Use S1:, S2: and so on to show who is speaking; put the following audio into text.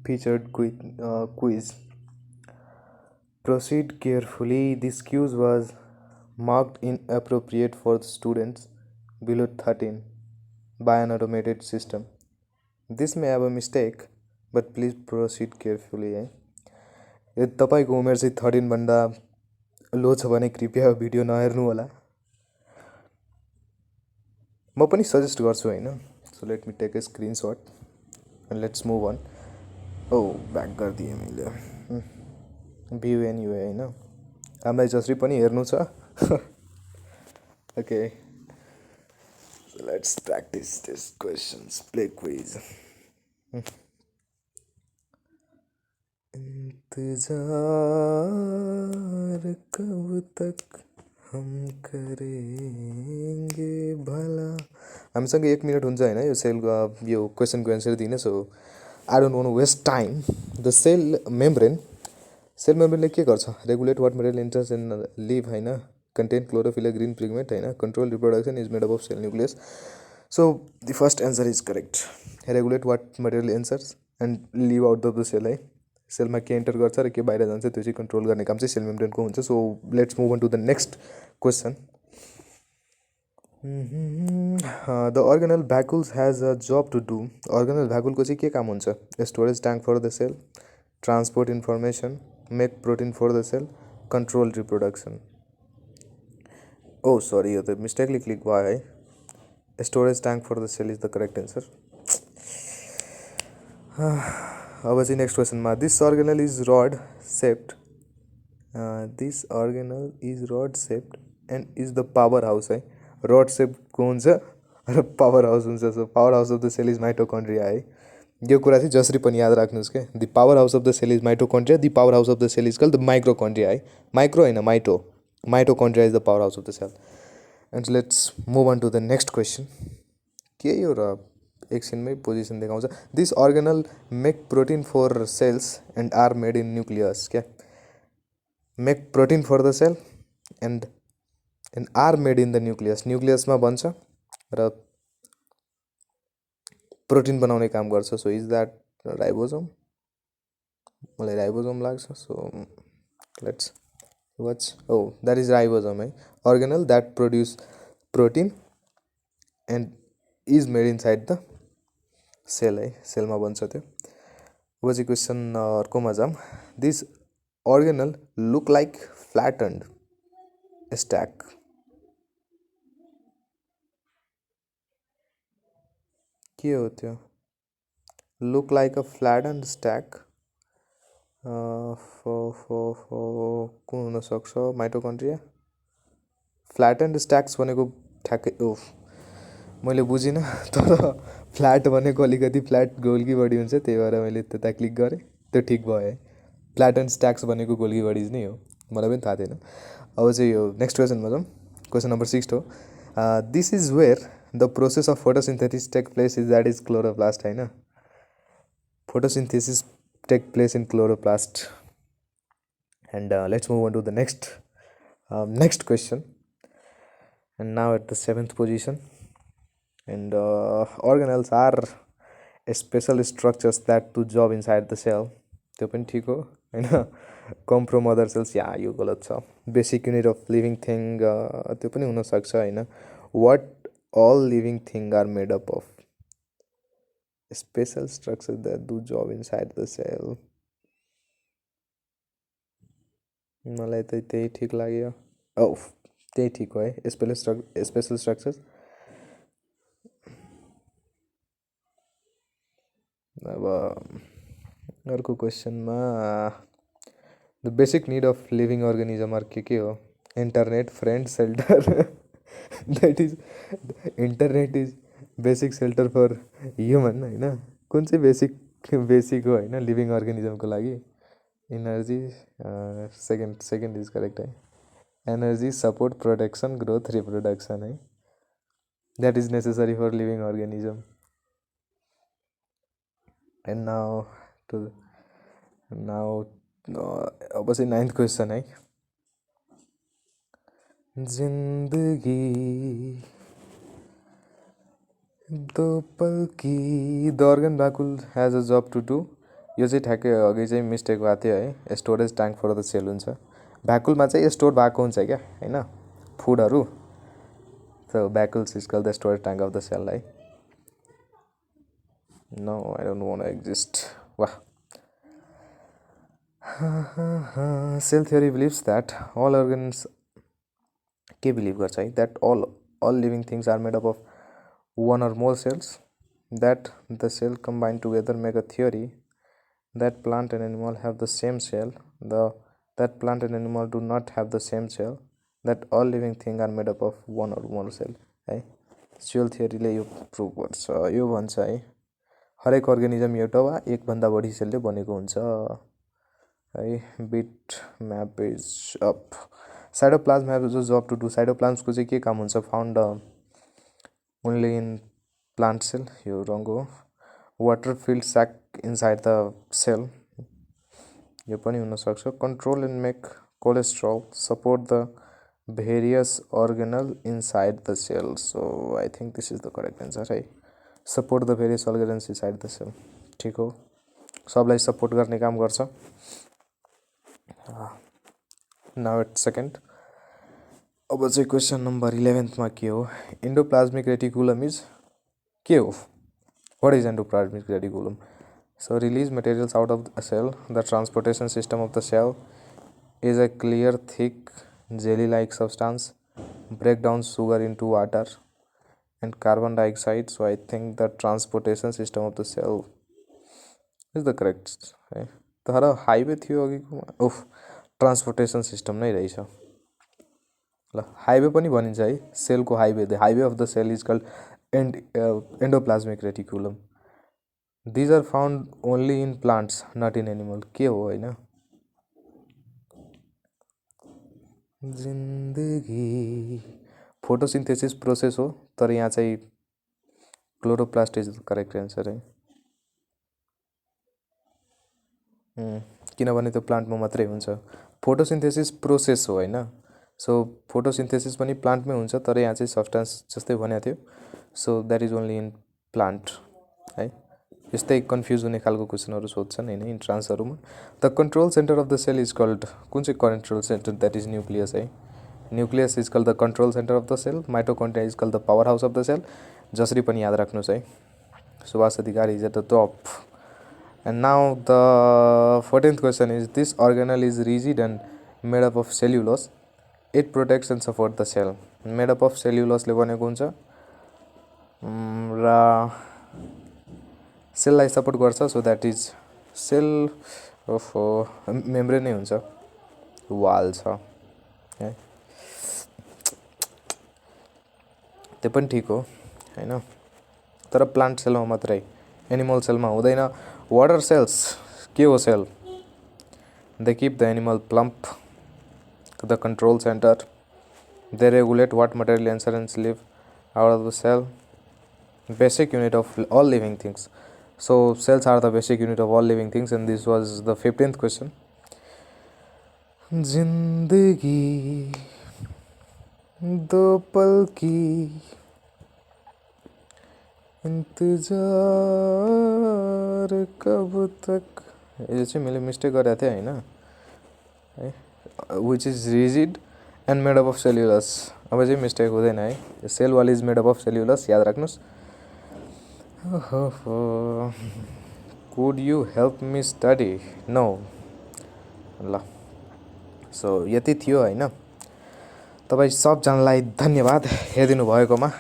S1: featured quiz. Proceed carefully. This quiz was marked inappropriate for students below 13 by an automated system. This may have a mistake, but please proceed carefully. यदि तपाईँको उमेर चाहिँ 13 भन्दा लो छ भने कृपया video नहेर्नु होला. म पनि सजेस्ट गर्छु हैन. So let me take a screenshot and let's move on. Oh back गरिदिएँ मैले. भ्यू एन्ड यु हैन. हामीलाई जसरी पनि हेर्नु छ. Okay. Let's practice this questions. Play quiz. इंतजार कब तक हम करेंगे भला. हामीसँग 1 मिनट हुन्छ हैन यो सेलको यो क्वेशनको एन्सर दिन. So I don't want to waste time. The cell मेम्ब्रेनले के गर्छ? Regulate what material enters in leave हैन. कन्टेन क्लोरोफिल ग्रीन पिगमेन्ट हैन. Control reproduction is made up of cell nucleus. So the first answer is correct. Regulate what material enters and leave out of the cell है. सेलमा के enter गर्छ र के बाहिर जान्छ त्यो चाहिँ कन्ट्रोल गर्ने काम चाहिँ सेल मेम्ब्रेनको हुन्छ. So let's move on to the next question. The organelle vacuoles has a job to do. Organelle भ्याकुलको चाहिँ के काम हुन्छ? Storage tank for the cell, transport information, make protein for the cell, control reproduction. Oh sorry यो त mistakenly click भयो है. Storage tank for the cell is the correct answer. अब चाहिँ नेक्स्ट क्वेसनमा. This organelle is rod shaped. This organelle is rod shaped and is the power house है. Rod सेपको हुन्छ र पावर हाउस हुन्छ. So power house of the cell is mitochondria है. यो कुरा चाहिँ जसरी पनि याद राख्नुहोस् क्या. The power house of the cell is mitochondria. The power house of the cell is called the microchondria है. माइक्रो होइन mitochondria is the power house of the cell. And let's move on to the next question. के यो र एकछिनमै position देखाउँछ. This organelle make protein for cells and are made in nucleus. क्या make protein for the cell and are made in the nucleus. न्युक्लियसमा बन्छ र protein बनाउने काम गर्छ. So is that ribosome? मलाई राइबोसोम लाग्छ. So let's watch. Oh that is ribosome है. Organelle that produce protein and is made inside the cell है. सेलमा बन्छ त्यो. अब चाहिँ क्वेसन अर्कोमा जाऊँ. This अर्गेनल look like flattened stack. के हो त्यो? Look like a flattened stack. कुन हुनसक्छ? माइटोकन्ड्रिया. फ्ल्याटन्ड स्ट्याक्स भनेको ठ्याक्कै मैले बुझिनँ. तर फ्ल्याट भनेको अलिकति फ्ल्याट गोल्की बडी हुन्छ. त्यही भएर मैले त्यता क्लिक गरेँ. त्यो ठिक भयो है. फ्ल्याटन्ड स्ट्याक्स भनेको गोल्की बडिज नै हो. मलाई पनि थाहा थिएन. अब चाहिँ यो नेक्स्ट क्वेसनमा जाउँ. क्वेसन नम्बर 6 हो. This is where the process of photosynthesis take place is that is chloroplast होइन. Photosynthesis take place in chloroplast. And let's move on to the next question. And now at the 7th position. And organelles are special structures that do job inside the cell. त्यो पनि ठिक हो हैन. Come from other cells. या यो गलत छ. Basic unit of living thing त्यो पनि हुनसक्छ होइन. What all living thing are made up of. Special structure that do job inside the cell. मलाई त त्यही ठिक लाग्यो. ओ त्यही ठिक हो है. Special structure. अब अर्को क्वेसनमा. The basic need of living अर्गेनिजमहरू के हो? Internet, friend, shelter. That is internet is basic shelter for human होइन. कुन चाहिँ बेसिक हो होइन लिभिङ अर्गेनिजमको लागि? इनर्जी. सेकेन्ड इज करेक्ट है. Energy, support, protection, growth, reproduction है. That is necessary for living organism. And now अब चाहिँ 9th क्वेसन है. जिन्दगी दो पल की. The organ vacuole has a job to do यो चाहिँ ठ्याक्कै अघि चाहिँ मिस्टेक भएको थियो है, storage tank for the cell हुन्छ, भ्याकुलमा चाहिँ स्टोर भएको हुन्छ क्या होइन फुडहरू, so vacuoles is called the storage tank of the cell है। No I don't want exist. वाह। Cell theory believes that all organs के बिलिभ गर्छ है, that all living things are made up of one or more cells, that the cell combined together make a theory that plant and animal have the same cell, that plant and animal do not have the same cell, that all living things are made up of one or more cell है। Sale थ्योरीले यो prove गर्छ, यो भन्छ है हरेक organism एउटा वा एकभन्दा बढी सेलले बनेको हुन्छ है। Bit map is up. Cytoplasm has a job to do. साइटोप्लाज्मको चाहिँ के काम हुन्छ, found only in plant cell, यो रङ हो। Water filled sac inside the cell, यो पनि हुनसक्छ। Control and make cholesterol, support the various organelle inside the cell, so I think this is the correct answer है। Support the various organelles inside the cell, ठिक हो, सबलाई support गर्ने काम गर्छ। Now eight second. अब चाहिँ क्वेसन नम्बर 11मा के हो, एन्डोप्लाज्मिक रेटिकुलम इज के हो, what is endoplasmic reticulum? So release materials out of a cell. The transportation system of the cell is a clear, thick, jelly-like substance. Break down sugar into water and carbon dioxide. So I think the transportation system of the cell is the correct. तर highway थियो अघिको, उफ transportation system नै रहेछ ल। Highway पनि भनिन्छ है, सेलको highway, the highway of the cell is called endoplasmic reticulum. These are found only in plants, not in animal. के हो होइन, जिन्दगी फोटोसिन्थेसिस प्रोसेस हो, तर यहाँ चाहिँ क्लोरोप्लास्ट इज करेक्ट एन्सर है। किनभने त्यो प्लान्टमा मात्रै हुन्छ, फोटोसिन्थेसिस प्रोसेस हो होइन। सो फोटोसिन्थेसिस पनि प्लान्टमै हुन्छ, तर यहाँ चाहिँ सब्सटेन्स जस्तै भनेको थियो, so that is only in plant है। यस्तै कन्फ्युज हुने खालको क्वेसनहरू सोध्छन् होइन इन्ट्रान्सहरूमा। The control centre of the cell is called, कुन चाहिँ control centre? That is nucleus है। Nucleus is called the control centre of the cell. Mitochondria is called the power house of the cell. जसरी पनि याद राख्नुहोस् है, Subhash Adhikari is at the top. And now the 14th question is, this organelle is rigid and made up of cellulose, it protects and support the cell. Made up of सेल्युलोसले बनेको हुन्छ र सेललाई सपोर्ट गर्छ, so that is cell of membrane नै हुन्छ, wall छ है, त्यो पनि ठिक हो होइन, तर प्लान्ट सेलमा मात्रै, एनिमल सेलमा हुँदैन। वाटर सेल्स के हो cell? They keep the animal plump, the control centre, they regulate what material enter and leave out of the cell, basic unit of all living things. So cells are the basic unit of all living things, and this was the 15th question. जिंदगी दो पल की इंतजार कब तक, यो चाहिँ मैले mistake गरेको थिएँ होइन है, which is rigid and made up of cellulose. अब चाहिँ मिस्टेक हुँदैन है, cell wall is made up of cellulose, याद राख्नुहोस्। Could you help me study? No. ल सो यति थियो होइन। तपाईँ सबजनालाई धन्यवाद हेरिदिनु भएकोमा।